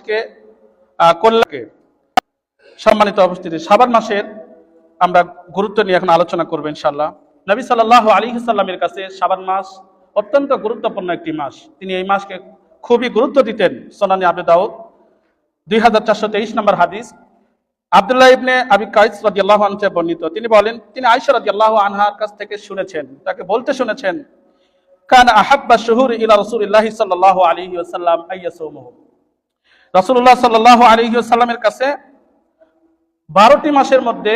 মানুষকে কল্যাণকে। সম্মানিত উপস্থিতি, শাবান মাসের আমরা গুরুত্ব নিয়ে এখন আলোচনা করব ইনশাআল্লাহ। নবী সাল্লাল্লাহু আলাইহি সাল্লামের কাছে শাবান মাস অত্যন্ত গুরুত্বপূর্ণ একটি মাস। তিনি এই মাসকে খুবই গুরুত্ব দিতেন। সুনানে আবু দাউদ 2423 নম্বর হাদিস, আব্দুল্লাহ ইবনে আবি কাইস রাদিয়াল্লাহু আনহু থেকে বর্ণিত। তিনি বলেন, তিনি আয়েশা রাদিয়াল্লাহু আনহার কাছ থেকে শুনেছেন, তাকে বলতে শুনেছেন, কানা আহাব্বা শুহুর ইলা রাসূলিল্লাহি সাল্লাল্লাহু আলাইহি ওয়াসাল্লাম আইয়াসুমুহু। রাসূলুল্লাহ সাল্লাল্লাহু আলাইহি ওয়াসাল্লামের কাছে 12টি মাসের মধ্যে,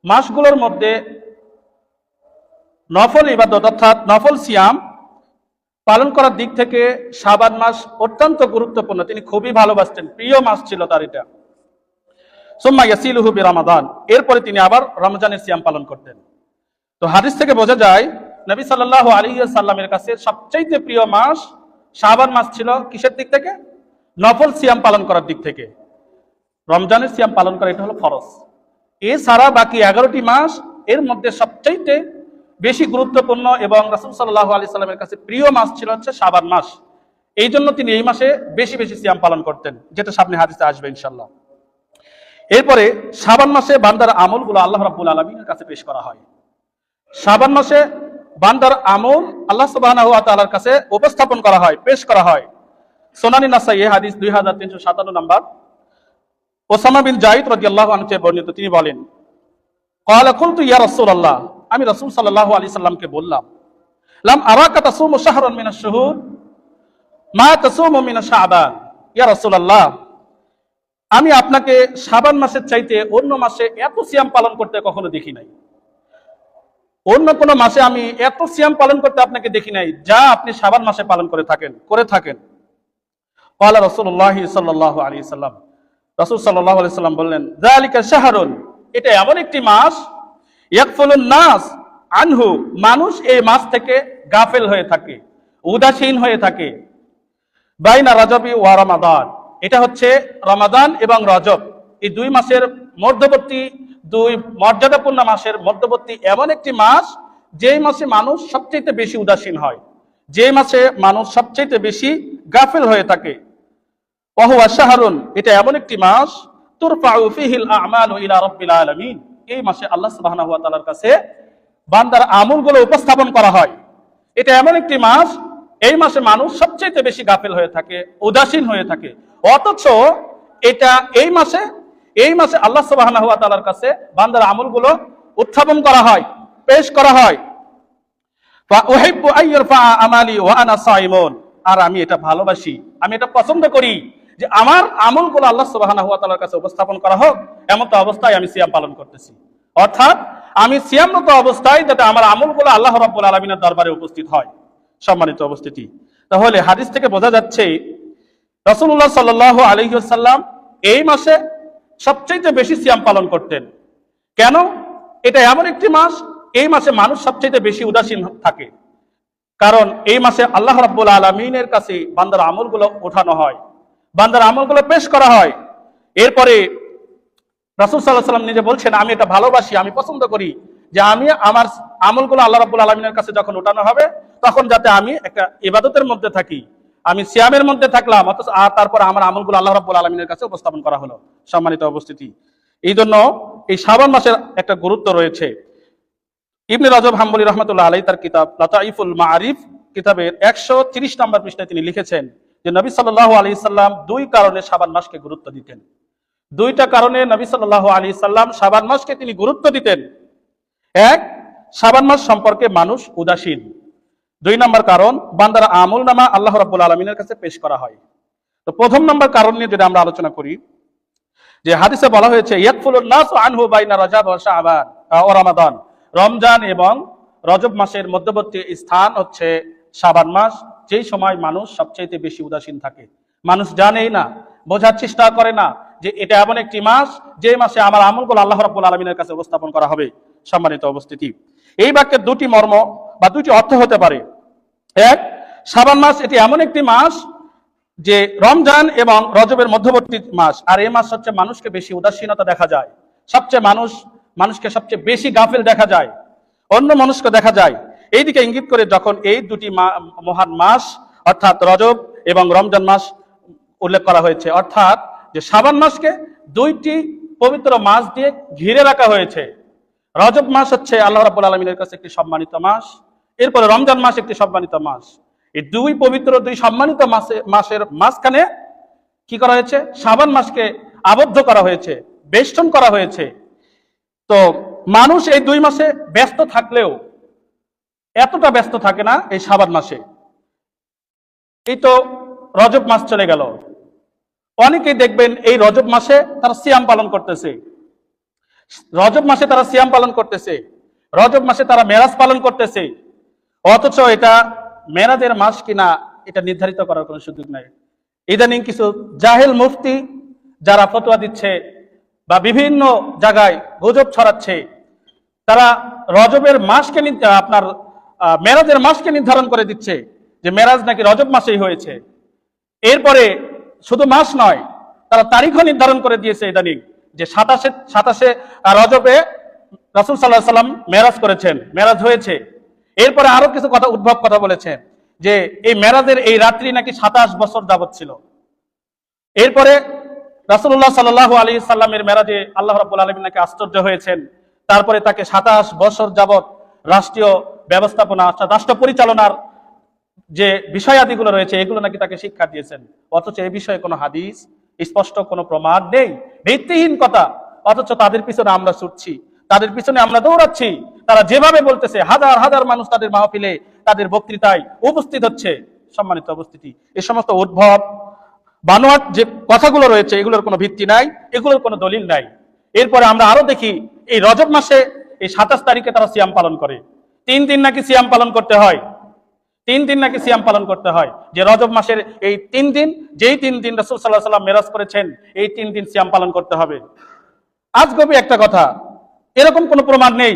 মাসগুলোর মধ্যে নফল ইবাদত অর্থাৎ নফল সিয়াম পালন করার দিক থেকে শাবান মাস অত্যন্ত গুরুত্বপূর্ণ। তিনি খুবই ভালোবাসতেন, প্রিয় মাস ছিল তার এটা। সুম্মা ইয়াসিলুহু বিরমাদান, এরপরে তিনি আবার রমজানের সিয়াম পালন করতেন। তো হাদিস থেকে বোঝা যায় নবী সাল্লাল্লাহু আলাইহি ওয়াসাল্লামের কাছে সবচেয়ে প্রিয় মাস শাবান মাস ছিল। কিসের দিক থেকে? নফল সিয়াম পালন করার দিক থেকে। রমজানের সিয়াম পালন করা এটা হলো ফরজ। এছাড়া বাকি 11টি মাস এর মধ্যে সবচেয়ে বেশি গুরুত্বপূর্ণ এবং রাসূল সাল্লাল্লাহু আলাইহি সাল্লামের কাছে প্রিয় মাস ছিল হচ্ছে শাবান মাস। এই জন্য তিনি এই মাসে বেশি বেশি সিয়াম পালন করতেন, যেটা সামনে হাদিসে আসবে ইনশাআল্লাহ। এরপরে শাবান মাসে বান্দার আমলগুলো আল্লাহ রাব্বুল আলামিনের কাছে পেশ করা হয়। শাবান মাসে বান্দার আমল আল্লাহ সুবহানাহু ওয়া তাআলার কাছে উপস্থাপন করা হয়, পেশ করা হয়। সুনানি নাসাই হাদিস 2357 নম্বর, ওসামা বিন জায়েদ রাদিয়াল্লাহু আনহু থেকে বর্ণিত। তিনি বলেন, ক্বালা কুলতু ইয়া রাসূলুল্লাহ, আমি রাসূল সাল্লাল্লাহু আলাইহি সাল্লামকে বললাম, লাম আরাকা তাসুমু শাহরান মিনাশ শুহুর মা তাসুমু মিন শাবান। ইয়া রাসূলুল্লাহ, আমি আপনাকে শাবান মাসের চাইতে অন্য মাসে এত সিয়াম পালন করতে কখনো দেখি নাই। অন্য কোন মাসে আমি এত সিয়াম পালন করতে আপনাকে দেখি নাই যা আপনি শাবান মাসে পালন করে থাকেন। ক্বালা রাসূলুল্লাহ সাল্লাল্লাহু আলাইহি সাল্লাম, রাসূল সাল্লাল্লাহু আলাইহি সাল্লাম বললেন, যালিকা শাহরুন, এটা এমন একটি মাস, ইয়াগফুলুন নাস আনহু, মানুষ এই মাস থেকে গাফেল হয়ে থাকে, উদাসীন হয়ে থাকে। বাইনা রজবি ওয়া রমাদান, এটা হচ্ছে রমাদান এবং রজব, এই দুই মাসের মধ্যবর্তী, দুই মর্যাদাপূর্ণ মাসের মধ্যবর্তী এমন একটি মাস, যেই মাসে মানুষ সবচেয়ে বেশি উদাসীন হয়, যে মাসে মানুষ সবচেয়ে বেশি গাফেল হয়ে থাকে। ওয়াহুয়া শাহরুন, এটা এমন একটি মাস, তুরফাউ ফিহিল আমালু ইলা রাব্বিল আলামিন, এই মাসে আল্লাহ সুবহানাহু ওয়া তাআলার কাছে বান্দার আমলগুলো উপস্থাপন করা হয়। এটা এমন একটি মাস, এই মাসে মানুষ সবচেয়ে বেশি গাফেল হয়ে থাকে, উদাসীন হয়ে থাকে, অথচ এটা এই মাসে আল্লাহ সুবহানাহু ওয়া তাআলার কাছে বান্দার আমলগুলো উত্থাপন করা হয়, পেশ করা হয়। ফা উহিব্বু আইয়ুরফা আমালি ওয়া আনা সাইমুন, আর আমি এটা ভালোবাসি, আমি এটা পছন্দ করি যে আমার আমলগুলো আল্লাহ সুবহানাহু ওয়া তাআলার কাছে উপস্থাপন করা হোক এমন তো অবস্থায় আমি সিয়াম পালন করতেছি। অর্থাৎ আমি সিয়ামরত অবস্থায় যাতে আমার আমলগুলো আল্লাহ রাব্বুল আলামিনের দরবারে উপস্থিত হয়। সম্মানিত উপস্থিতি, তাহলে হাদিস থেকে বোঝা যাচ্ছে রাসূলুল্লাহ সাল্লাল্লাহু আলাইহি ওয়াসাল্লাম এই মাসে সবচেয়ে বেশি সিয়াম পালন করতেন। কেন? এটা এমন একটি মাস, এই মাসে মানুষ সবচেয়ে বেশি উদাসীন থাকে, কারণ এই মাসে আল্লাহ রাব্বুল আলামিনের কাছে বান্দার আমলগুলো ওঠানো হয়, বান্দার আমলগুলো পেশ করা হয়। এরপরে রাসূল সাল্লাল্লাহু আলাইহি ওয়াসাল্লাম নিজে বলছেন, আমি এটা ভালোবাসি, আমি পছন্দ করি যে আমি আমার আমলগুলো আল্লাহ রাব্বুল আলামিনের কাছে যখন ওঠানো হবে তখন যাতে আমি একটা ইবাদতের মধ্যে থাকি, আমি সিয়ামের মধ্যে থাকলাম, অথচ তারপর আমার আমলগুলো আল্লাহ রাব্বুল আলামিনের কাছে উপস্থাপন করা হলো। সম্মানিত উপস্থিতি, এই জন্য এই শাবান মাসের একটা গুরুত্ব রয়েছে। ইবনে রজব হাম্বলী রাহমাতুল্লাহ আলাইহি তার কিতাব লাতাইফুল মাআরিফ কিতাবের 130 নম্বর পৃষ্ঠায় তিনি লিখেছেন যে নবী সাল্লাল্লাহু আলাইহি সাল্লাম দুই কারণে শাবান মাসকে গুরুত্ব দিতেন। দুইটা কারণে নবী সাল্লাল্লাহু আলাইহি সাল্লাম শাবান মাসকে তিনি গুরুত্ব দিতেন। এক, শাবান মাস সম্পর্কে মানুষ উদাসীন। 2 নম্বর কারণ, বান্দার আমলনামা আল্লাহ রাব্বুল আলামিনের কাছে পেশ করা হয়। তো প্রথম নম্বর কারণ নিয়ে যদি আমরা আলোচনা করি, যে হাদিসে বলা হয়েছে ইয়াকফুলুন নাসু আনহু বাইনা রজব ওয়া শাবান ওয়া রমাদান, রমজান এবং রজব মাসের মধ্যবর্তী স্থান হচ্ছে শাবান মাস, যেই সময় মানুষ সবচেয়ে বেশি উদাসীন থাকে, মানুষ জানেই না, বোঝার চেষ্টা করে না যে এটা এমন একটি মাস যে মাসে আমার আমলগুলো আল্লাহ রাব্বুল আলামিনের কাছে উপস্থাপন করা হবে। সম্মানিত উপস্থিতি, এই বাক্যের দুটি মর্ম বা দুটি অর্থ হতে পারে। এক, শাবান মাস এটি এমন একটি মাস যে রমজান এবং রজবের মধ্যবর্তী মাস, আর এই মাস হচ্ছে মানুষকে বেশি উদাসীনতা দেখা যায়, সবচেয়ে মানুষকে সবচেয়ে বেশি গাফিল দেখা যায়, অন্য মানুষকে দেখা যায়। এই দিকে ইঙ্গিত করে যখন এই দুটি মহান মাস অর্থাৎ রজব এবং রমজান মাস উল্লেখ করা হয়েছে, অর্থাৎ যে শাবান মাসকে দুইটি পবিত্র মাস দিয়ে ঘিরে রাখা হয়েছে। রজব মাস হচ্ছে আল্লাহ রাব্বুল আলামিনের কাছে একটি সম্মানিত মাস, এরপরে রমজান মাস একটি সম্মানিত মাস। এই দুই পবিত্র দুই সম্মানিত মাসের মাঝখানে কি করা হয়েছে? শাবান মাসকে আবদ্ধ করা হয়েছে, বেষ্টন করা হয়েছে। তো মানুষ এই দুই মাসে ব্যস্ত থাকলেও এতটা ব্যস্ত থাকে না এই শাবান মাসে। এই তো রজব মাস চলে গেল, অনেকেই দেখবেন এই রজব মাসে তারা সিয়াম পালন করতেছে, রজব মাসে তারা সিয়াম পালন করতেছে, রজব মাসে তারা মেরাজ পালন করতেছে, অথচ এটা মেরাজের মাস কিনা এটা নির্ধারিত করার কোনো সুযোগ নাই। ইদানিং কিছু জাহেল মুফতি যারা ফতোয়া দিচ্ছে বা বিভিন্ন জায়গায় গুজব ছড়াচ্ছে, তারা রজবের মাসকে আপনার মেরাজের মাসকে নির্ধারণ করে দিচ্ছে যে মেরাজ নাকি রজব মাসেই হয়েছে। এরপরে শুধু মাস নয়, তারা তারিখও নির্ধারণ করে দিয়েছে ইদানিং যে 27 রজবে রাসূল সাল্লাল্লাহু আলাইহি সাল্লাম মেরাজ করেছেন, মেরাজ হয়েছে। এরপরে আরো কিছু উদ্ভব কথা বলেছেন যে এই মেরাজের এই রাত্রি নাকি 27 বছর যাবত ছিল। এরপরে রাসূলুল্লাহ সাল্লাল্লাহু আলাইহি সাল্লামের মেরাজে আল্লাহ রাব্বুল আলামিন নাকি আশ্চর্য হয়েছেন, তারপরে তাকে 27 বছর যাবত রাষ্ট্রীয় ব্যবস্থাপনা, রাষ্ট্র পরিচালনার যে বিষয়াদিগুলো রয়েছে এগুলো নাকি তাকে শিক্ষা দিয়েছেন। অথচ এই বিষয়ে কোনো হাদিস, স্পষ্ট কোনো প্রমাণ নেই, ভিত্তিহীন কথা। অথচ তাদের পিছনে আমরা ছুটছি, তাদের পিছনে আমরা দৌড়াচ্ছি। তারা যেভাবে বলতেছে, হাজার হাজার মানুষ তাদের মাহফিলে, তাদের বক্তৃতায় উপস্থিত হচ্ছে। সম্মানিত উপস্থিতি, এই সমস্ত উদ্ভব বানোয়াট যে কথাগুলো রয়েছে এগুলোর কোনো ভিত্তি নাই, এগুলোর কোনো দলিল নাই। এরপরে আমরা আরো দেখি এই রজব মাসে এই 27 তারিখে তারা সিয়াম পালন করে। 3 দিন নাকি সিয়াম পালন করতে হয়, 3 দিন নাকি সিয়াম পালন করতে হয়। যে রজব মাসের এই 3 দিন, যেই 3 দিন রাসূল সাল্লাল্লাহু আলাইহি সাল্লাম মেরাজ করেছেন, এই 3 দিন সিয়াম পালন করতে হবে। আজগবি একটা কথা, এরকম কোনো প্রমাণ নেই।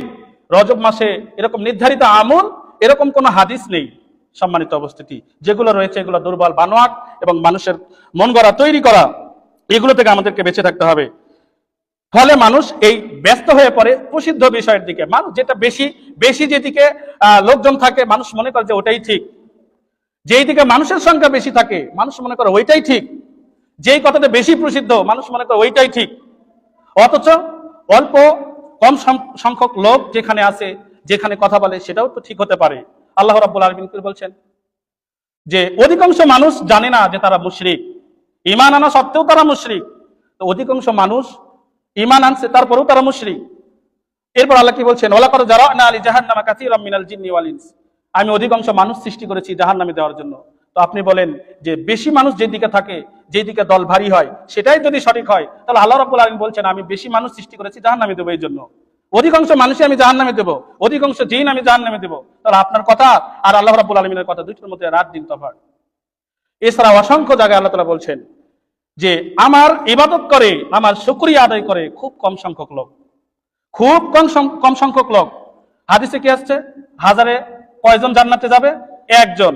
রজব মাসে এরকম নির্ধারিত আমল, এরকম কোনো হাদিস নেই। সম্মানিত উপস্থিতি, যেগুলো রয়েছে এগুলো দুর্বল, বানোয়াট এবং মানুষের মন গড়া তৈরি করা, এগুলো থেকে আমাদেরকে বেঁচে থাকতে হবে। ফলে মানুষ এই ব্যস্ত হয়ে পড়ে প্রসিদ্ধ বিষয়ের দিকে। মানুষ যেটা বেশি বেশি যেদিকে লোকজন থাকে, মানুষ মনে করে যে ওটাই ঠিক। যেই দিকে মানুষের সংখ্যা বেশি থাকে, মানুষ মনে করে ওইটাই ঠিক। যেই কথাটা বেশি প্রসিদ্ধ, মানুষ মনে করে ওইটাই ঠিক। অথচ অল্প কম সংখ্যক লোক যেখানে আছে, যেখানে কথা বলে, সেটাও তো ঠিক হতে পারে। আল্লাহ রাব্বুল আলামিন বলছেন যে অধিকাংশ মানুষ জানে না যে তারা মুশরিক, ঈমান আনা সত্ত্বেও তারা মুশরিক। তো অধিকাংশ মানুষ ঈমান আনছে, তারপরেও তারা মুশরিক। এরপর আল্লাহ কি বলছেন? ওয়ালাকাদ জারা'না লি জাহান্নামা কাসীরাম মিনাল জিন্নি ওয়াল ইনস। আমি অধিকাংশ মানুষ সৃষ্টি করেছি জাহান্নামে দেওয়ার জন্য। তো আপনি বলেন যে বেশি মানুষ যেদিকে থাকে, যেদিকে দল ভারী হয়, সেটাই যদি সঠিক হয়, তাহলে আল্লাহ রাব্বুল আলামিন বলছেন আমি বেশি মানুষ সৃষ্টি করেছি জাহান্নামে দেবো এই জন্য। অধিকাংশ মানুষই আমি জাহান্নামে দেব, অধিকাংশ জিন আমি জাহান্নামে দেব। তাহলে আপনার কথা আর আল্লাহ রাব্বুল আলামিনের কথা দুটোর মধ্যে রাত দিন তফাৎ। এছাড়া অসংখ্য জায়গায় আল্লাহ তাআলা বলছেন যে আমার ইবাদত করে, আমার শুকরিয়া আদায় করে খুব কম সংখ্যক লোক, খুব কম সংখ্যক লোক। হাদিসে কি আসছে? 1000-এ কয়জন জান্নাতে যাবে? একজন।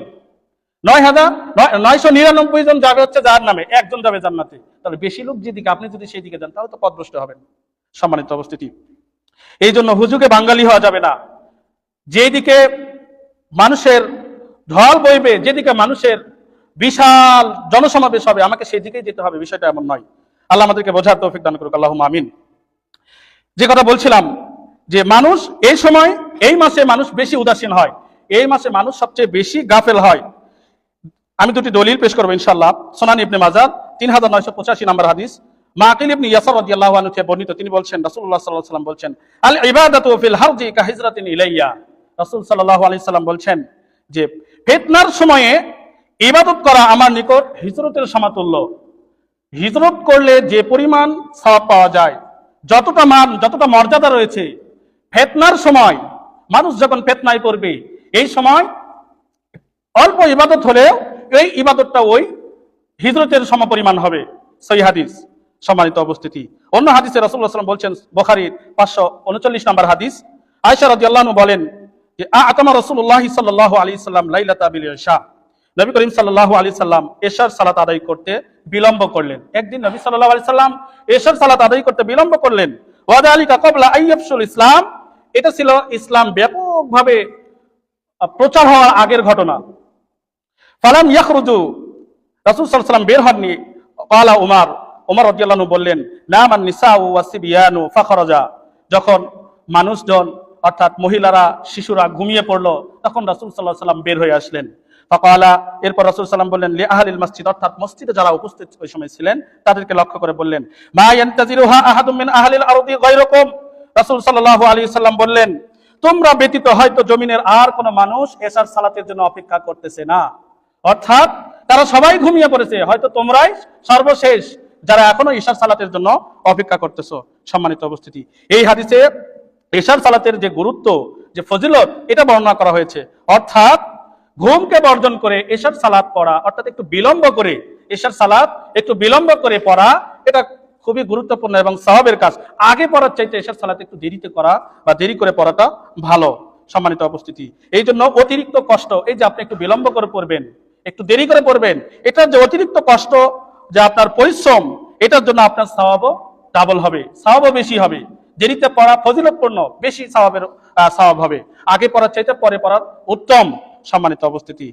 9,999 জন যাবে হচ্ছে জাহান্নামে, একজন যাবে জান্নাতে। তাহলে বেশি লোক যেদিকে, আপনি যদি সেই দিকে যান তাহলে তো পথভ্রষ্ট হবেন। সম্মানিত উপস্থিতি, এই জন্য হুজুগে বাঙালি হওয়া যাবে না। যেদিকে মানুষের ঢল বইবে, যেদিকে মানুষের বিশাল জনসমাবেশ হবে, আমাকে সেই দিকেই যেতে হবে, বিষয়টা এমন নয়। আল্লাহ আমাদেরকে বোঝার তৌফিক দান করুক, আল্লাহুম্মা আমিন। যে কথা বলছিলাম যে মানুষ এই সময়, এই মাসে মানুষ বেশি উদাসীন হয়, এই মাসে মানুষ সবচেয়ে বেশি গাফেল হয়। আমি দুটি দলিল পেশ করবো ইনশাআল্লাহ। সুনান ইবনে মাজাহ 3985 নম্বর হাদিস, মাকিল ইবনে ইয়াসার রাদিয়াল্লাহু আনহু থেকে বর্ণিত। তিনি বলছেন, রাসূলুল্লাহ সাল্লাল্লাহু আলাইহি ওয়াসাল্লাম বলছেন, আল ইবাদাতু ফিল হারজি কা হিজরাতিন ইলাইয়া। রাসূল সাল্লাল্লাহু আলাইহি সাল্লাম বলছেন যে ফিতনার সময়ে ইবাদত করা আমার নিকট হিজরতের সমতুল্য। হিজরত করলে যে পরিমাণ সওয়াব পাওয়া যায়, যতটা মান, যতটা মর্যাদা রয়েছে, ফিতনার সময় মানুষ যখন ফিতনায় পড়বে, এই সময় অল্প ইবাদত হলেও এই ইবাদতটা ওই হিজরতের সমপরিমাণ হবে। সহিহ হাদিস। সম্মানিত উপস্থিতি, অন্য হাদিসে রাসূলুল্লাহ সাল্লাল্লাহু আলাইহি ওয়াসাল্লাম বলছেন, বুখারীর 539 নম্বর হাদিস, আয়েশা রাদিয়াল্লাহু আনহা বলেন যে আতামা রাসূলুল্লাহ সাল্লাল্লাহু আলাইহি ওয়াসাল্লাম লাইলাতা বিল ইশা। নবী করিম সাল্লাল্লাহু আলাইহি সাল্লাম এশার সালাত আদায় করতে বিলম্ব করলেন। একদিন নবী সাল্লাল্লাহু আলাইহি সাল্লাম এশার সালাত আদায় করতে বিলম্ব করলেন। ওয়া যালিকা ক্বাবলা আইয়াফশুল ইসলাম। এটা ছিল ইসলাম ব্যাপকভাবে প্রচার হওয়ার আগের ঘটনা। ফালাম ইয়াখরুজু, রাসূল সাল্লাল্লাহু আলাইহি সাল্লাম বের হননি। ক্বালা উমর, ওমর রাদিয়াল্লাহু আনহু বললেন, নামান নিসাউ ওয়াসিবিয়ানু ফাখরাজা, যখন মানুষজন অর্থাৎ মহিলারা শিশুরা ঘুমিয়ে পড়লো তখন রাসূল সাল্লাল্লাহু আলাইহি ওয়াসাল্লাম বের হয়ে আসলেন। ফাকালা, এরপর রাসূল সাল্লাল্লাহু আলাইহি ওয়াসাল্লাম বললেন, লি আহলিল মসজিদ, অর্থাৎ মসজিদে যারা উপস্থিত ওই সময় ছিলেন তাদেরকে লক্ষ্য করে বললেন, মা ইয়ান্তাজিরুহা আহাদুম মিন আহলিল আরদি গায়রুকুম, রাসূল সাল্লাল্লাহু আলাইহি ওয়াসাল্লাম বললেন, তোমরা ব্যতীত হয়তো জমিনের আর কোনো মানুষ এশার সালাতের জন্য অপেক্ষা করতেছে না। অর্থাৎ তারা সবাই ঘুমিয়ে পড়েছে, হয়তো তোমরাই সর্বশেষ যারা এখনো ঈশার সালাতের জন্য অপেক্ষা করতেছো। সম্মানিত উপস্থিতি, এই হাদিসে ঈশার সালাতের যে গুরুত্ব, যে ফজিলত, এটা বর্ণনা করা হয়েছে। অর্থাৎ ঘুমকে বর্জন করে ঈশার সালাত পড়া, অর্থাৎ একটু বিলম্ব করে ঈশার সালাত একটু বিলম্ব করে পড়া, এটা খুবই গুরুত্বপূর্ণ এবং সওয়াবের কাজ। আগে পড়ার চাইতে ঈশার সালাত একটু দেরিতে করা বা দেরি করে পড়াটা ভালো। সম্মানিত উপস্থিতি, এই জন্য অতিরিক্ত কষ্ট, এই যে আপনি একটু বিলম্ব করে পড়বেন, একটু দেরি করে পড়বেন, এটার যে অতিরিক্ত কষ্ট, যে আপনার পরিশ্রম, এটার জন্য আপনার সওয়াবও ডাবল হবে, সওয়াবও বেশি হবে। দেরিতে পড়া ফজিলতপূর্ণ, বেশি সওয়াব হবে। আগে পড়ার চাইতে পরে পড়ার উত্তম। সম্মানিত উপস্থিতি,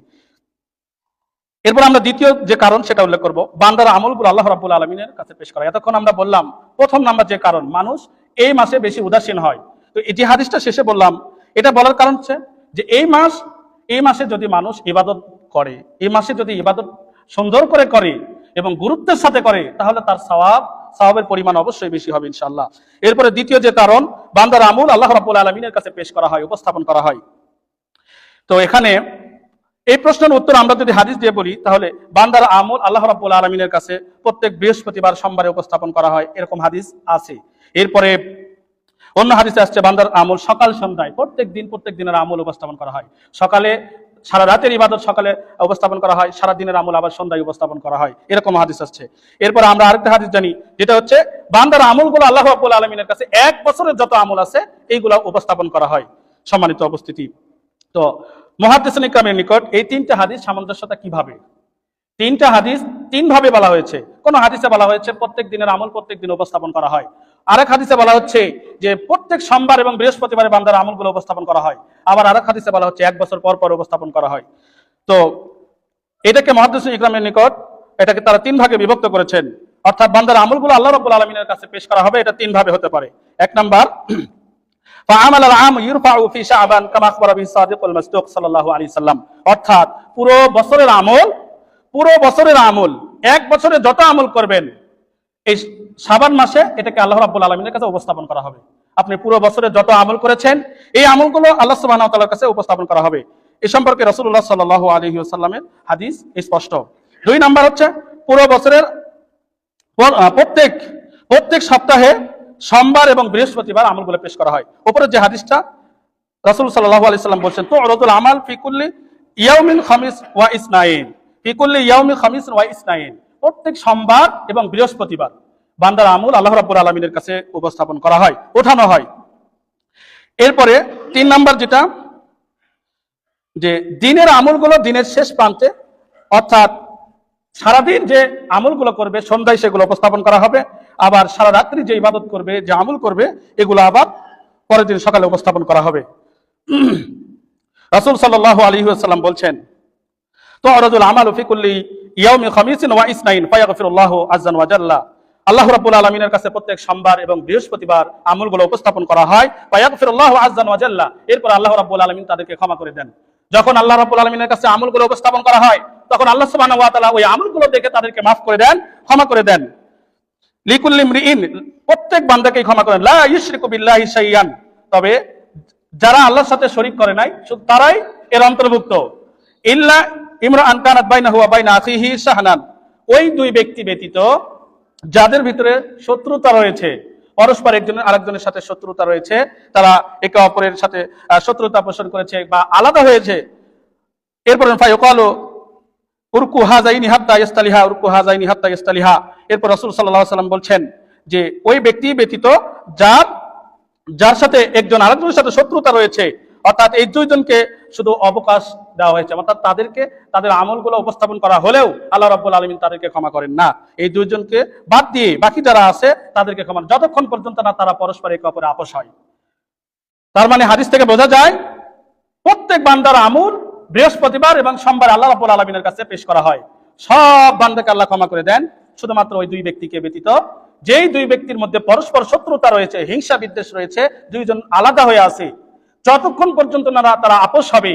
এরপর আমরা দ্বিতীয় যে কারণ সেটা উল্লেখ করব, বান্দার আমলগুলো আল্লাহ রাব্বুল আলামিনের কাছে পেশ করা। এতক্ষণ আমরা বললাম প্রথম নাম্বার যে কারণ, মানুষ এই মাসে বেশি উদাসীন হয়। তো এই যে হাদিসটা শেষে বললাম, এটা বলার কারণ হচ্ছে যে এই মাসে যদি মানুষ ইবাদত করে, এই মাসে যদি ইবাদত সুন্দর করে করে এবং গুরুত্বের সাথে করে, তাহলে তার সওয়াবের পরিমাণ অবশ্যই বেশি হবে ইনশাআল্লাহ। এরপরে দ্বিতীয় যে কারণ, বান্দার আমল আল্লাহ রাব্বুল আলামিনের কাছে পেশ করা হয়, উপস্থাপন করা হয়। তো এখানে এই প্রশ্নের উত্তর আমরা যদি হাদিস দিয়ে বলি, তাহলে বান্দার আমল আল্লাহ রাব্বুল আলামিনের কাছে প্রত্যেক বৃহস্পতিবার সোমবারে উপস্থাপন করা হয়, এরকম হাদিস আছে। এরপরে অন্য হাদিসে আসছে বান্দার আমল সকাল সন্ধ্যায় প্রত্যেক দিনের আমল উপস্থাপন করা হয়। সকালে সারা রাতের ইবাদত সকালে উপস্থাপন করা হয়, সারা দিনের আমল আবার সন্ধ্যায় উপস্থাপন করা হয়, এরকম হাদিস আসছে। এরপর আমরা আরেকটা হাদিস জানি, যেটা হচ্ছে বান্দার আমলগুলো আল্লাহ রাব্বুল আলামিনের কাছে এক বছরের যত আমল আছে এইগুলো উপস্থাপন করা হয়। সম্মানিত উপস্থিতি, তো মুহাদ্দিসিন ইকরামের নিকট এই তিনটা হাদিস সামঞ্জস্যতা কিভাবে? তিনটা হাদিস তিন ভাবে বলা হয়েছে। কোন হাদিসে বলা হয়েছে প্রত্যেক দিনের আমল প্রত্যেক দিন উপস্থাপন করা হয়, আরেক হাদিসে বলা হচ্ছে যে প্রত্যেক সোমবার এবং বৃহস্পতিবারে বান্দার আমলগুলো উপস্থাপন করা হয়, আবার আরেক হাদিসে বলা হচ্ছে এক বছর পর পর উপস্থাপন করা হয়। তো এটাকে মুহাদ্দিসিন ইকরামের নিকট এটাকে তারা তিন ভাগে বিভক্ত করেছেন। অর্থাৎ বান্দার আমলগুলো আল্লাহ রাব্বুল আলামিনের কাছে পেশ করা হবে, এটা তিন ভাবে হতে পারে। এক নাম্বার, ফাআমাল আল-আম ইরফাউ ফি শাবান কামা আখবারা বিহি সাদিকুল মাসদুক সাল্লাল্লাহু আলাইহি সাল্লাম, অর্থাৎ পুরো বছরের আমল এক বছরে যত আমল করবেন এই শাবান মাসে এটাকে আল্লাহ রাব্বুল আলামিনের কাছে উপস্থাপন করা হবে। আপনি পুরো বছরে যত আমল করেছেন এই আমলগুলো আল্লাহ সুবহানাহু ওয়া তাআলার কাছে উপস্থাপন করা হবে। এই সম্পর্কে রাসূলুল্লাহ সাল্লাল্লাহু আলাইহি ওয়াসাল্লামের হাদিস স্পষ্ট। দুই নাম্বার হচ্ছে পুরো বছরের প্রত্যেক সপ্তাহে সোমবার এবং বৃহস্পতিবার আমলগুলো পেশ করা হয়। উপরে যে হাদিসটা রাসূল সাল্লাল্লাহু আলাইহি সাল্লাম বলেছেন, তো তু'রাদুল আমাল ফি কুল্লি ইয়াউমিন খামিস ওয়া ইসনাইন, ফি কুল্লি ইয়াউমিন খামিস ওয়া ইসনাইন, প্রত্যেক সোমবার এবং বৃহস্পতিবার বান্দার আমল আল্লাহ রাব্বুল আলামিনের কাছে উপস্থাপন করা হয়, ওঠানো হয়। এরপরে তিন নাম্বার যেটা, যে দিনের আমলগুলো দিনের শেষ প্রান্তে, অর্থাৎ সারাদিন যে আমলগুলো করবে সন্ধ্যায় সেগুলো উপস্থাপন করা হবে, আবার সারা রাত্রি যে ইবাদত করবে, যে আমল করবে, এগুলো আবার পরের দিন সকালে উপস্থাপন করা হবে। রাসূল সাল্লাল্লাহু আলাইহি ওয়াসাল্লাম বলছেন, তু'রাদুল আমালু ফি কুল্লি ইয়াউমি খামিসিন ওয়া ইসনাইন ফায়াগফিরুল্লাহু আযজা ওয়া জাল্লা, আল্লাহ রাব্বুল আলামিনের কাছে প্রত্যেক সোমবার এবং বৃহস্পতিবার আমলগুলো উপস্থাপন করা হয়, ফায়াগফিরুল্লাহু আযজা ওয়া জাল্লা, এরপর আল্লাহ রাব্বুল আলামিন তাদেরকে ক্ষমা করে দেন। যখন আল্লাহ রাব্বুল আলামিনের কাছে আমলগুলো উপস্থাপন করা হয়, তখন আল্লাহ সুবহানাহু ওয়া তাআলা ওই আমলগুলো দেখে তাদেরকে মাফ করে দেন, ক্ষমা করে দেন। লিকুল্লি ইমরিইন, প্রত্যেক বান্দাকেই ক্ষমা করেন, লা ইউশরিকু বিল্লাহি শাইয়ান, তবে যারা আল্লাহর সাথে শরীক করে নাই শুধু তারাই এর অন্তর্ভুক্ত। ইল্লা ইমরাআন কানাত বাইনাহু ওয়া বাইনা আখিহি শাহনান, ওই দুই ব্যক্তি ব্যতীত যাদের ভিতরে শত্রুতা রয়েছে, পরস্পর একজনের আরেকজনের সাথে শত্রুতা রয়েছে, তারা একে অপরের সাথে শত্রুতা পোষণ করেছে বা আলাদা হয়েছে। এরপর ফায়ুকালু উরকু হাযাইনি হাত্তা ইস্তালিহা, উরকু হাযাইনি হাত্তা ইস্তালিহা, এরপর রাসূল সাল্লাল্লাহু আলাইহি ওয়াসাল্লাম বলছেন যে ওই ব্যক্তি ব্যতীত যার সাথে একজন আরেকজনের সাথে শত্রুতা রয়েছে, অর্থাৎ এই দুইজনকে শুধু অবকাশ দেওয়া হয়েছে, অর্থাৎ তাদেরকে তাদের আমলগুলো উপস্থাপন করা হলেও আল্লাহ রাব্বুল আলামিন তাদেরকে ক্ষমা করেন না। এই দুইজনকে বাদ দিয়ে বাকি যারা আছে তাদেরকে ক্ষমা, যতক্ষণ পর্যন্ত না তারা পরস্পর একে অপরে আপোষ হয়। তার মানে হাদিস থেকে বোঝা যায় প্রত্যেক বান্দার আমল বৃহস্পতিবার এবং সোমবার আল্লাহ রাব্বুল আলামিনের কাছে পেশ করা হয়, সব বান্দাকে আল্লাহ ক্ষমা করে দেন, শুধুমাত্র ওই দুই ব্যক্তিকে ব্যতীত, যেই দুই ব্যক্তির মধ্যে পরস্পর শত্রুতা রয়েছে, হিংসা বিদ্বেষ রয়েছে, দুইজন আলাদা হয়ে আছে, যতক্ষণ পর্যন্ত না তারা আপোষ হবে,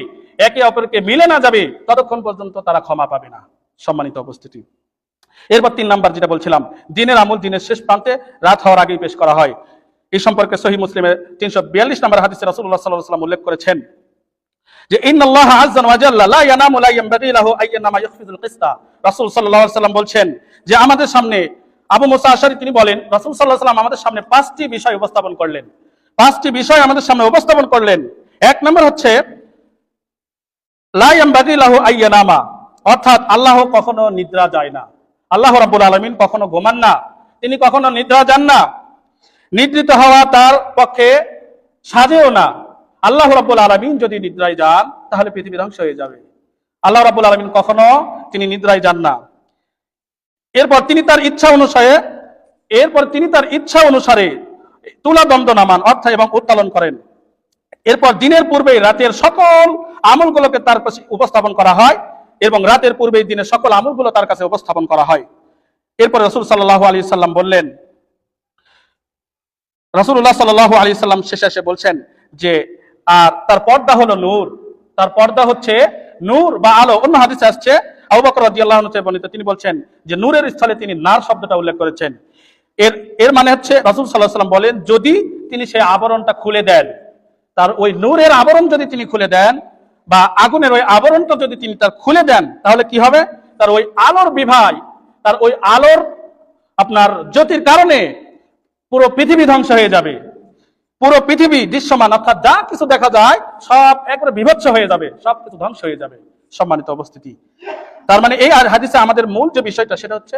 একে অপরকে মিলে না যাবে, ততক্ষণ পর্যন্ত তারা ক্ষমা পাবে না। সম্মানিত উপস্থিতি, এরপর 3 নাম্বার যেটা বলছিলাম, দিনের আমল দিনের শেষ প্রান্তে রাত হওয়ার আগেই পেশ করা হয়। এই সম্পর্কে সহিহ মুসলিমের 342 নম্বর হাদিসে রাসূলুল্লাহ সাল্লাল্লাহু আলাইহি ওয়াসাল্লাম উল্লেখ করেছেন যে ইন্নাল্লাহা আযজা ওয়া জাল্লা লা ইয়ানামু লা ইয়ানবাগি লাহু আইয়ানামা ইয়াখফিযুল কিসতা। রাসূল সাল্লাল্লাহু আলাইহি ওয়াসাল্লাম বলছেন যে আমাদের সামনে, আবু মুসা আশআরী তিনি বলেন, রাসূল সাল্লাল্লাহু আলাইহি ওয়াসাল্লাম আমাদের সামনে 5টি বিষয় উপস্থাপন করলেন। 5টি বিষয় আমাদের সামনে উপস্থাপন করলেন। 1 নম্বর হচ্ছে লা ইয়ানবাগি লাহু আইয়ানামা, অর্থাৎ আল্লাহ কখনো নিদ্রা যায় না। আল্লাহ রাব্বুল আলামিন কখনো ঘুমান না, তিনি কখনো নিদ্রা যান না। নিদ্রিত হওয়া তার পক্ষে সাজেও না। আল্লাহ রাব্বুল আলামিন যদি নিদ্রায় যান তাহলে পৃথিবী ধ্বংস হয়ে যাবে। আল্লাহ রাব্বুল আলামিন কখনো তিনি নিদ্রায় যান না। এরপর তিনি তার ইচ্ছা অনুসারে তুলা দণ্ড নামান, অর্থ এবং উত্তোলন করেন। এরপর দিনের পূর্বেই রাতের সকল আমলগুলোকে তার কাছে উপস্থাপন করা হয় এবং রাতের পূর্বেই দিনের সকল আমলগুলো তার কাছে উপস্থাপন করা হয়। এরপর রাসূল সাল্লাল্লাহু আলাইহি সাল্লাম বললেন, রাসূলুল্লাহ সাল্লাল্লাহু আলাইহি সাল্লাম শেষে এসে বলছেন যে আর তার পর্দা হলো নূর, তার পর্দা হচ্ছে নূর বা আলো। অন্য হাদিসে আসছে, আবু বকর রাদিয়াল্লাহু আনহু থেকে বর্ণিত, তিনি বলছেন যে নূরের স্থলে তিনি নার শব্দটা উল্লেখ করেছেন। এর মানে হচ্ছে রাসূল সাল্লাল্লাহু আলাইহি সাল্লাম বলেন, যদি তিনি সেই আবরণটা খুলে দেন, তার ওই নূরের আবরণ যদি তিনি খুলে দেন বা আগুনের ওই আবরণটা যদি তিনি তার খুলে দেন, তাহলে কি হবে? তার ওই আলোর বিভাগ, তার ওই আলোর আপনার জ্যোতির কারণে পুরো পৃথিবী ধ্বংস হয়ে যাবে। পুরো পৃথিবী দৃশ্যমান, অর্থাৎ যা কিছু দেখা যায় সব একবারে বিভৎস হয়ে যাবে, সবকিছু ধ্বংস হয়ে যাবে। সম্মানিত উপস্থিতি, তার মানে এই হাদিসে আমাদের মূল যে বিষয়টা সেটা হচ্ছে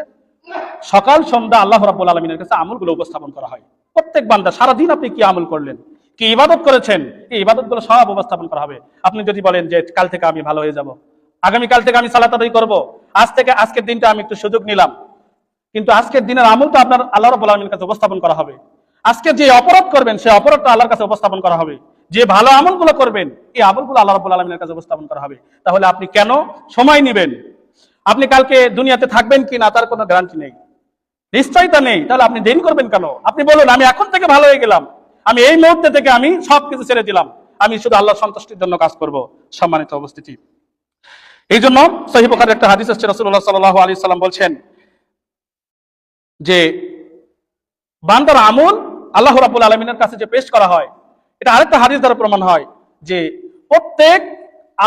সকাল সন্ধ্যা আল্লাহ রাব্বুল আলামিনের কাছে আমলগুলো উপস্থাপন করা হয়। প্রত্যেক বান্দা সারাদিন আপনি কি আমল করলেন, কি ইবাদত করেছেন, এই ইবাদতগুলো সব উপস্থাপন করা হবে। আপনি যদি বলেন যে কাল থেকে আমি ভালো হয়ে যাব, আগামী কাল থেকে আমি সালাত আদায় করব, আজকের দিনটা আমি একটু সুযোগ নিলাম, কিন্তু আজকের দিনের আমলটা আপনার আল্লাহ রাব্বুল আলামিনের কাছে উপস্থাপন করা হবে। আজকে যে অপরাধ করবেন সেই অপরাধটা আল্লাহর কাছে উপস্থাপন করা হবে। যে ভালো আমলগুলো করবেন এই আমলগুলো আল্লাহ রাব্বুল আলামিনের কাছে উপস্থাপন করা হবে। তাহলে আপনি কেন সময় নেবেন? আপনি কালকে দুনিয়াতে থাকবেন কিনা তার কোনো গ্যারান্টি নেই, নিশ্চয়তা নেই। তাহলে আপনি দেরি করবেন কেন? আপনি বলুন আমি এখন থেকে ভালো হয়ে গেলাম, আমি এই মুহূর্তে থেকে আমি সবকিছু ছেড়ে দিলাম, আমি শুধু আল্লাহর সন্তুষ্টির জন্য কাজ করব। সম্মানিত উপস্থিতি, এই জন্য সহিহ বুখারীর একটা হাদিস আছে, রাসূলুল্লাহ সাল্লাল্লাহু আলাইহি সাল্লাম বলছেন যে বান্দার আমল আল্লাহ রাব্বুল আলামিনের কাছে যে পেশ করা হয়, এটা আরেকটা হাদিস দ্বারা প্রমাণ হয় যে প্রত্যেক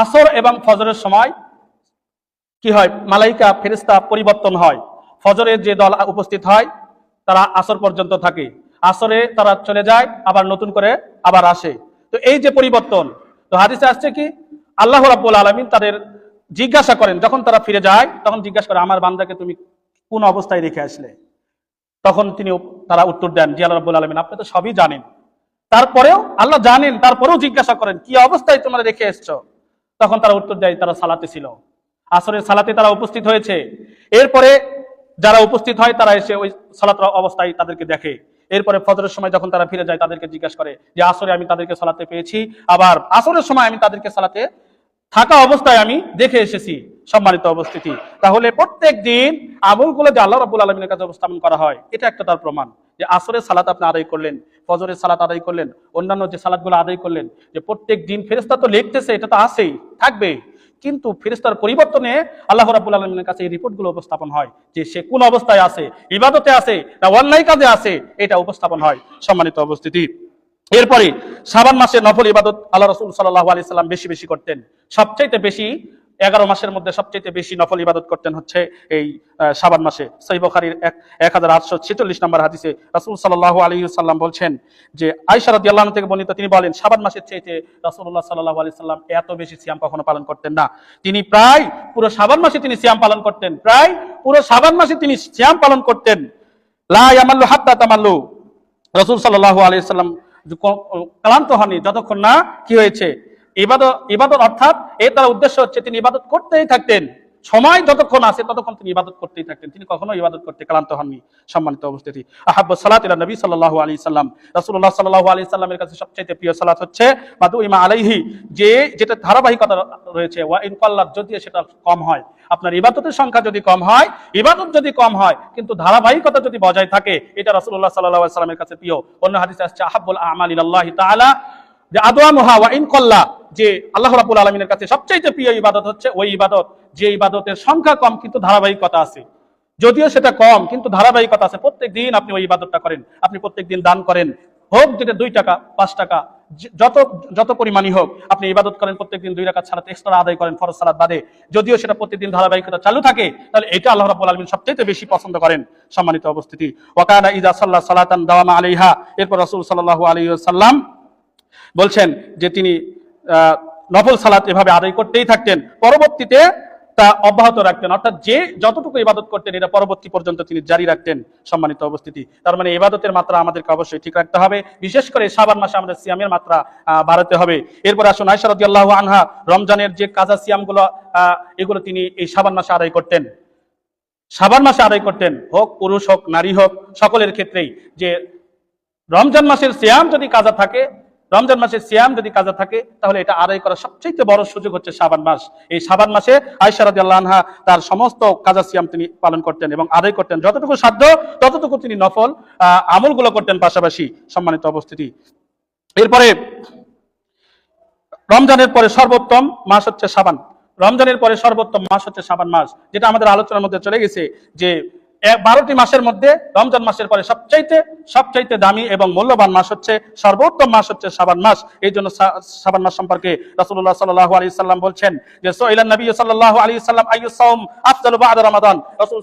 আসর এবং ফজরের সময় কি হয়, মালাইকা ফেরেশতা পরিবর্তন হয়। ফজরের যে দল উপস্থিত হয় তারা আসর পর্যন্ত থাকে, আসরে তারা চলে যায়, আবার নতুন করে আবার আসে। তো এই যে পরিবর্তন, তো হাদিসে আসছে কি আল্লাহ রাব্বুল আলামিন তাদের জিজ্ঞাসা করেন, যখন তারা ফিরে যায় তখন জিজ্ঞাসা করে আমার বান্দাকে তুমি কোন অবস্থায় রেখে আসলে? তখন তারা উত্তর দেন যে আল্লাহ রাব্বুল আলামিন আপনি তো সবই জানেন। তারপরেও আল্লাহ জানেন, তারপরেও জিজ্ঞাসা করেন কি অবস্থায় তোমরা রেখে এসছো? তখন তারা উত্তর দেয় তারা সালাতে ছিল, আসরের সালাতে তারা উপস্থিত হয়েছে। এরপরে যারা উপস্থিত হয় তারা এসে ওই সালাত অবস্থায় তাদেরকে দেখে। এরপরে ফজরের সময় যখন তারা ফিরে যায় তাদেরকে জিজ্ঞাসা করে যে আসরে আমি তাদেরকে সালাতে পেয়েছি, আবার আসরের সময় আমি তাদেরকে সালাতে থাকা অবস্থায় আমি দেখে এসেছি। সম্মানিত উপস্থিতি, তাহলে প্রত্যেক দিন আমলগুলো যে আল্লাহ রাব্বুল আলামিনের কাছে উপস্থাপন করা হয়, এটা একটা তার প্রমাণ যে আসরের সালাত আপনি আদায় করলেন, ফজরের সালাত আদায় করলেন, অন্যান্য যে সালাতগুলো আদায় করলেন, যে প্রত্যেক দিন ফেরেশতা তো লিখতেছে, এটা তো আছেই, থাকবে, কিন্তু ফেরেশতার পরিবর্তনে আল্লাহ রাব্বুল আলামিনের কাছে এই রিপোর্টগুলো উপস্থাপন হয় যে সে কোন অবস্থায় আছে, ইবাদতে আছে না অন্যায় কাজে আছে, এটা উপস্থাপন হয়। সম্মানিত উপস্থিতি, এরপরে শাবান মাসে নফল ইবাদত আল্লাহ রাসূল সাল্লাল্লাহু আলাইহি সাল্লাম বেশি বেশি করতেন। সবচাইতে বেশি 11 মাসের মধ্যে সবচাইতে বেশি নফল ইবাদত করতেন হচ্ছে এই শাবান মাসে। সহিহ বুখারীর 1846 নম্বর হাদিসে রাসূল সাল্লাল্লাহু আলাইহি সাল্লাম বলছেন যে আয়েশা রাদিয়াল্লাহু আনহা থেকে বর্ণিত, তিনি বলেন শাবান মাসের চাইতে রাসূলুল্লাহ সাল্লাল্লাহু আলাইহি সাল্লাম এত বেশি সিয়াম কখনো পালন করতেন না। তিনি প্রায় পুরো শাবান মাসে তিনি সিয়াম পালন করতেন, প্রায় পুরো শাবান মাসে তিনি সিয়াম পালন করতেন। লা ইয়ামাল্লু হাত্তা তামাল্লু, রাসূল সাল্লাল্লাহু আলাইহি সাল্লাম ক্লান্ত হননি যতক্ষণ না কি হয়েছে ইবাদত, অর্থাৎ এর দ্বারা উদ্দেশ্য হচ্ছে তিনি ইবাদত করতেই থাকতেন, সময় যতক্ষণ আছে ততক্ষণ তিনি ইবাদত করতেই থাকতেন, তিনি কখনো ইবাদত করতে ক্লান্ত হননি। সম্মানিত উপস্থিতি, আহাব্বুস সালাত ইলা নবী সাল্লাল্লাহু আলাইহি সাল্লাম, রাসূলুল্লাহ সাল্লাল্লাহু আলাইহি সাল্লামের কাছে সবচেয়ে প্রিয় সালাত হচ্ছে মাদুইমা আলাইহি, যেটা ধারাবাহিকতা রয়েছে, ওয়া ইন কাল্লাত, যদি সেটা কম হয়, আপনার ইবাদতের সংখ্যা যদি কম হয়, ইবাদত যদি কম হয় কিন্তু ধারাবাহিকতা যদি বজায় থাকে, এটা রাসূলুল্লাহ সাল্লাল্লাহু আলাইহি সাল্লামের কাছে প্রিয়। অন্য হাদিসে আসছে আহাব্বুল আমাল ইলাল্লাহি তাআলা যে আদওয়ামুহা ওয়া ইন কাল্লা, যে আল্লাহ রাব্বুল আলামিনের কাছে সবচেয়ে প্রিয় ইবাদত হচ্ছে ওই ইবাদত যে ইবাদতের সংখ্যা কম কিন্তু ধারাবাহিকতা আছে। যদিও সেটা কম কিন্তু ধারাবাহিকতা আছে, প্রত্যেক দিন আপনি ওই ইবাদতটা করেন, আপনি প্রত্যেক দিন দান করেন, হোক যেটা 2 টাকা 5 টাকা যত পরিমাণই হোক, আপনি ইবাদত করেন প্রত্যেকদিন 2 রাকাত সালাত এক্সট্রা আদায় করেন ফরজ সালাত বাদে, যদিও সেটা প্রত্যেকদিন ধারাবাহিকতা চালু থাকে, তাহলে এটা আল্লাহ রাব্বুল আলামিন সবচেয়ে বেশি পছন্দ করেন। সম্মানিত উপস্থিতি, ওয়া কানা ইযা সাল্লা সালাতান দাওয়ামা আলাইহা, এরপর রাসূল সাল্লাল্লাহু আলাইহি ওয়াসাল্লাম বলছেন যে তিনি নফল সালাত এভাবে আদায় করতেই থাকতেন, পরবর্তীতে তা অব্যাহত রাখতেন, অর্থাৎ যে যতটুকু ইবাদত করতেন এটা পরবর্তী পর্যন্ত তিনি জারি রাখতেন। সম্মানিত উপস্থিতি, তার মানে ইবাদতের মাত্রা আমাদেরকে অবশ্যই ঠিক রাখতে হবে, বিশেষ করে শাবান মাসে আমাদের সিয়ামের মাত্রা বাড়াতে হবে। এরপর আসুন আয়েশা রাদিয়াল্লাহু আনহা, রমজানের যে কাজা সিয়ামগুলো এগুলো তিনি এই শাবান মাসে আদায় করতেন, শাবান মাসে আদায় করতেন, হোক পুরুষ হোক নারী হোক সকলের ক্ষেত্রেই। যে রমজান মাসের সিয়াম যদি কাজা থাকে, রমজান মাসের সিয়াম যদি কাজা থাকে, তাহলে এটা আদায় করার সবচেয়ে বড় সুযোগ হচ্ছে শাবান মাস। এই শাবান মাসে আয়েশা রাদিয়াল্লাহু আনহা তার সমস্ত কাজা সিয়াম তিনি পালন করতেন এবং আদায় করতেন, যতটুকু সাধ্য ততটুকু তিনি নফল আমলগুলো করতেন পাশাপাশি। সম্মানিত উপস্থিতি, এরপরে রমজানের পরে সর্বোত্তম মাস হচ্ছে শাবান, রমজানের পরে সর্বোত্তম মাস হচ্ছে শাবান মাস, যেটা আমাদের আলোচনার মধ্যে চলে গেছে যে 12টি মাসের মধ্যে রমজান মাসের পরে সবচাইতে দামি এবং মূল্যবান মাস হচ্ছে, সর্বোত্তম মাস হচ্ছে শাবান মাস। এই জন্য শাবান মাস সম্পর্কে রাসূলুল্লাহ সাল্লাল্লাহু আলাইহি সাল্লাম বলছেন যে সুইলান নবী সাল্লাল্লাহু আলাইহি সাল্লাম আইয়ুস সাওম আফদালু বা'দা রমাদান, রাসূল